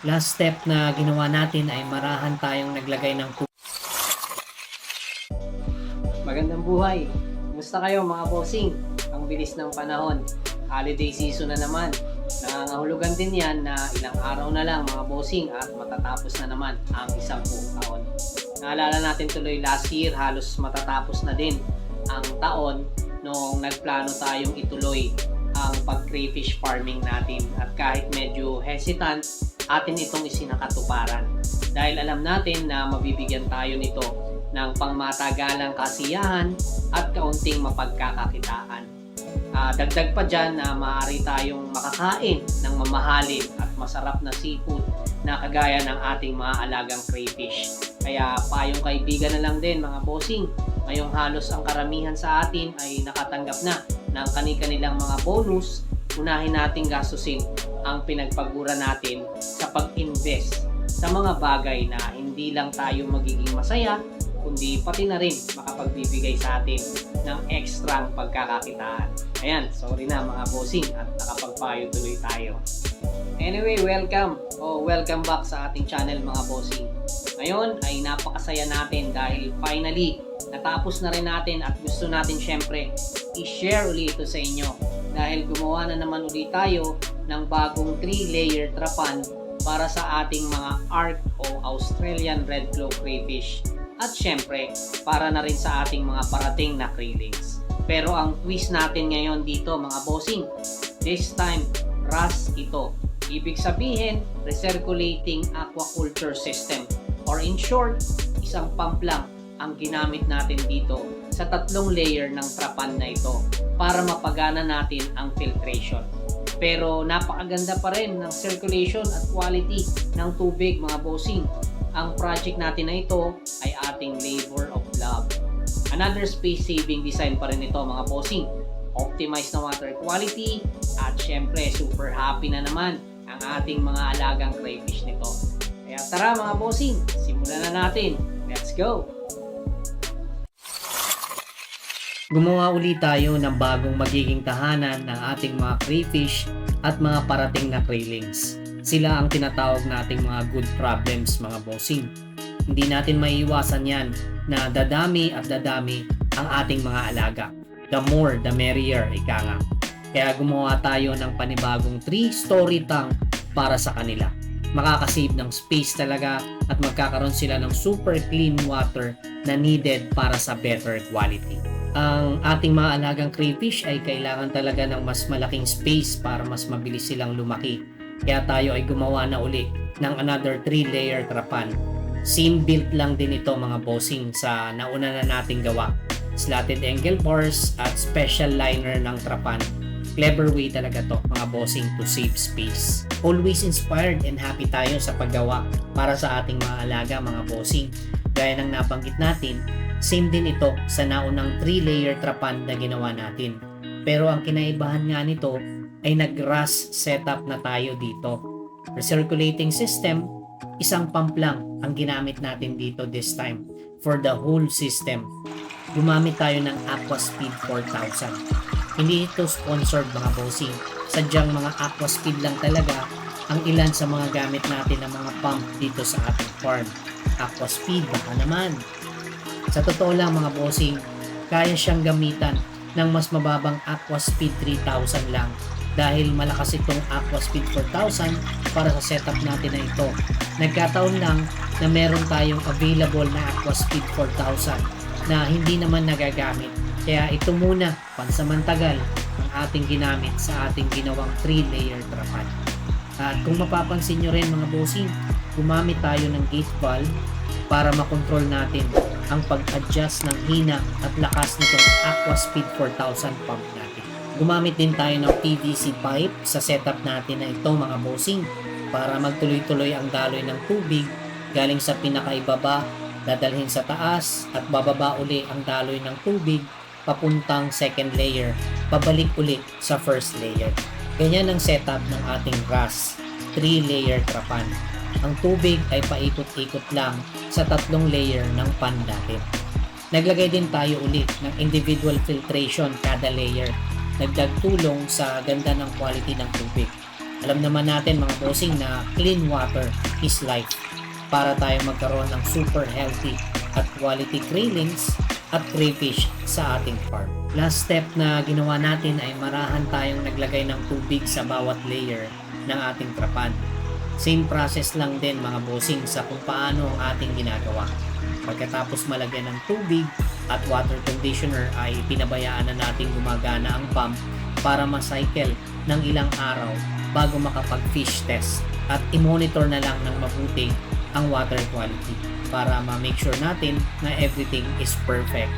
Last step na ginawa natin ay marahan tayong naglagay ng Magandang buhay! Kumusta kayo mga bossing? Ang bilis ng panahon. Holiday season na naman. Nangangahulugan din yan na ilang araw na lang mga bossing at matatapos na naman ang isang buong taon. Naalala natin tuloy last year halos matatapos na din ang taon noong nagplano tayong ituloy ang pag-crayfish farming natin at kahit medyo hesitant, atin itong isinakatuparan dahil alam natin na mabibigyan tayo nito ng pangmatagalang kasiyahan at kaunting mapagkakakitaan. Dagdag pa dyan na maaari tayong makakain ng mamahalin at masarap na seafood na kagaya ng ating mga alagang crayfish. Kaya payong kaibigan na lang din mga bossing, ngayong halos ang karamihan sa atin ay nakatanggap na ng kani-kanilang mga bonus, unahin nating gastusin ang pinagpagura natin sa pag-invest sa mga bagay na hindi lang tayo magiging masaya, kundi pati na rin makapagbibigay sa atin ng ekstrang pagkakakitaan. Ayan, sorry na mga bossing at nakapagpayo tuloy tayo. Anyway, welcome back sa ating channel mga bossing. Ngayon ay napakasaya natin dahil finally natapos na rin natin at gusto natin syempre i-share ulit ito sa inyo dahil gumawa na naman ulit tayo ng bagong 3-layer trapan para sa ating mga ARC o Australian Red Claw Crayfish at syempre para na rin sa ating mga parating na krillings. Pero ang twist natin ngayon dito mga bossing, this time RAS ito. Ibig sabihin, recirculating aquaculture system or in short, isang pump lang ang ginamit natin dito sa 3 layer ng trapan na ito para mapagana natin ang filtration. Pero napakaganda pa rin ng circulation at quality ng tubig mga bossing. Ang project natin na ito ay ating labor of love. Another space-saving design pa rin ito mga bossing. Optimized na water quality at syempre super happy na naman ang ating mga alagang crayfish nito. Kaya tara mga bossing, simulan na natin. Let's go! Gumawa ulit tayo ng bagong magiging tahanan ng ating mga crayfish at mga parating na krillings. Sila ang tinatawag nating mga good problems mga bossing. Hindi natin maiiwasan yan na dadami at dadami ang ating mga alaga. The more, the merrier, ika nga. Kaya gumawa tayo ng panibagong 3-story tank para sa kanila. Makakasave ng space talaga at magkakaroon sila ng super clean water na needed para sa better quality. Ang ating mga alagang crayfish ay kailangan talaga ng mas malaking space para mas mabilis silang lumaki. Kaya tayo ay gumawa na uli ng another 3-layer trapan. Seam built lang din ito mga bossing sa nauna na nating gawa. Slatted angle bars at special liner ng trapan. Clever way talaga to mga bossing to save space. Always inspired and happy tayo sa paggawa para sa ating mga alaga mga bossing. Gaya ng nabanggit natin, same din ito sa naunang 3-layer trapan na ginawa natin. Pero ang kinaibahan nga nito ay nag-RAS setup na tayo dito. Recirculating system, isang pump lang ang ginamit natin dito this time for the whole system. Gumamit tayo ng Aquaspeed 4000. Hindi ito sponsored mga bossing. Sadyang mga Aquaspeed lang talaga ang ilan sa mga gamit natin ng mga pump dito sa ating farm. Aquaspeed baka naman. Sa totoo lang mga bossing, kaya siyang gamitan ng mas mababang Aquaspeed 3000 lang dahil malakas itong Aquaspeed 4000 para sa setup natin na ito. Nagkataon lang na meron tayong available na Aquaspeed 4000 na hindi naman nagagamit. Kaya ito muna, pansamantagal, ang ating ginamit sa ating ginawang 3-layer trapan. At kung mapapansin nyo rin mga bossing, gumamit tayo ng gate valve para makontrol natin ang pag-adjust ng hina at lakas nitong Aquaspeed 4000 pump natin. Gumamit din tayo ng PVC pipe sa setup natin na ito mga bossing para magtuloy-tuloy ang daloy ng tubig galing sa pinakaibaba, dadalhin sa taas at bababa uli ang daloy ng tubig papuntang second layer, pabalik ulit sa first layer. Ganyan ang setup ng ating RAS 3-layer trapan. Ang tubig ay paikot-ikot lang sa 3 layer ng pan natin. Naglagay din tayo ulit ng individual filtration kada layer. Nagdagtulong sa ganda ng quality ng tubig. Alam naman natin mga bossing na clean water is life para tayo magkaroon ng super healthy at quality krillings at crayfish sa ating farm. Last step na ginawa natin ay marahan tayong naglagay ng tubig sa bawat layer ng ating trapan. Same process lang din mga bossing sa kung paano ang ating ginagawa. Pagkatapos malagyan ng tubig at water conditioner ay pinabayaan na natin gumagana ang pump para ma-cycle ng ilang araw bago makapag-fish test at i-monitor na lang ng mabuti ang water quality para ma-make sure natin na everything is perfect.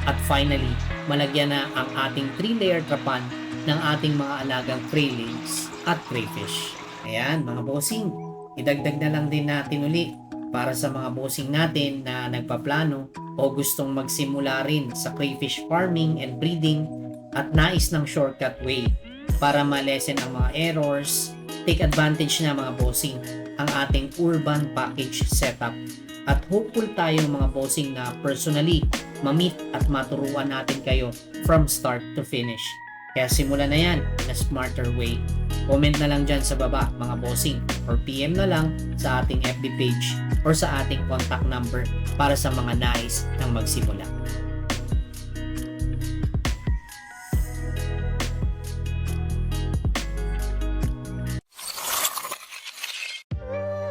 At finally, malagyan na ang ating 3-layer trapan ng ating mga alagang krillings at crayfish. Ayan mga bossing, idagdag na lang din natin uli para sa mga bossing natin na nagpaplano o gustong magsimula rin sa crayfish farming and breeding at nais ng shortcut way para ma-lessen ang mga errors. Take advantage na mga bossing ang ating urban package setup at hopeful tayo mga bossing na personally ma-meet at maturuan natin kayo from start to finish. Kaya simulan na yan in a smarter way. Comment na lang dyan sa baba mga bossing or PM na lang sa ating FB page or sa ating contact number para sa mga nais ng magsimula.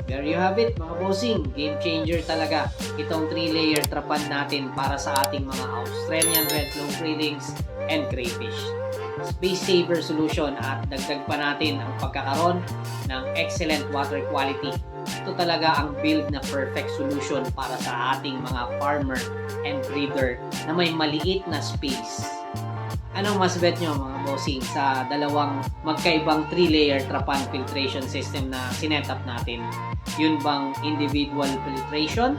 There you have it mga bossing, game changer talaga itong 3-layer trapan natin para sa ating mga Australian red long krillings and crayfish. Space saver solution at dagdag pa natin ang pagkakaroon ng excellent water quality. Ito talaga ang build na perfect solution para sa ating mga farmer and breeder na may maliit na space. Anong mas bet nyo mga bossing sa dalawang magkaibang 3-layer trapan filtration system na sinetup natin? Yun bang individual filtration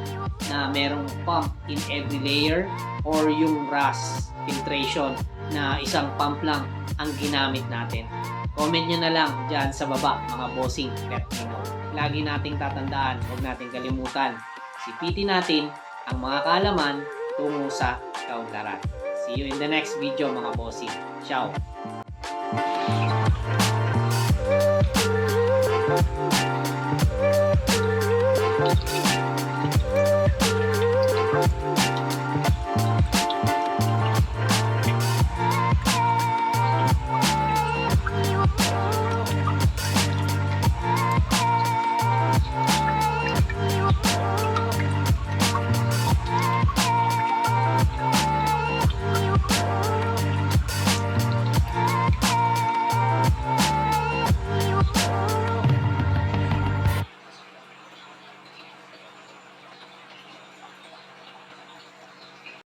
na merong pump in every layer or yung RAS filtration na isang pump lang ang ginamit natin? Comment nyo na lang dyan sa baba mga bossing, let me know. Lagi nating tatandaan, huwag nating kalimutan, sipitin natin ang mga kaalaman tungo sa kaunlaran. See you in the next video mga bossing. Ciao!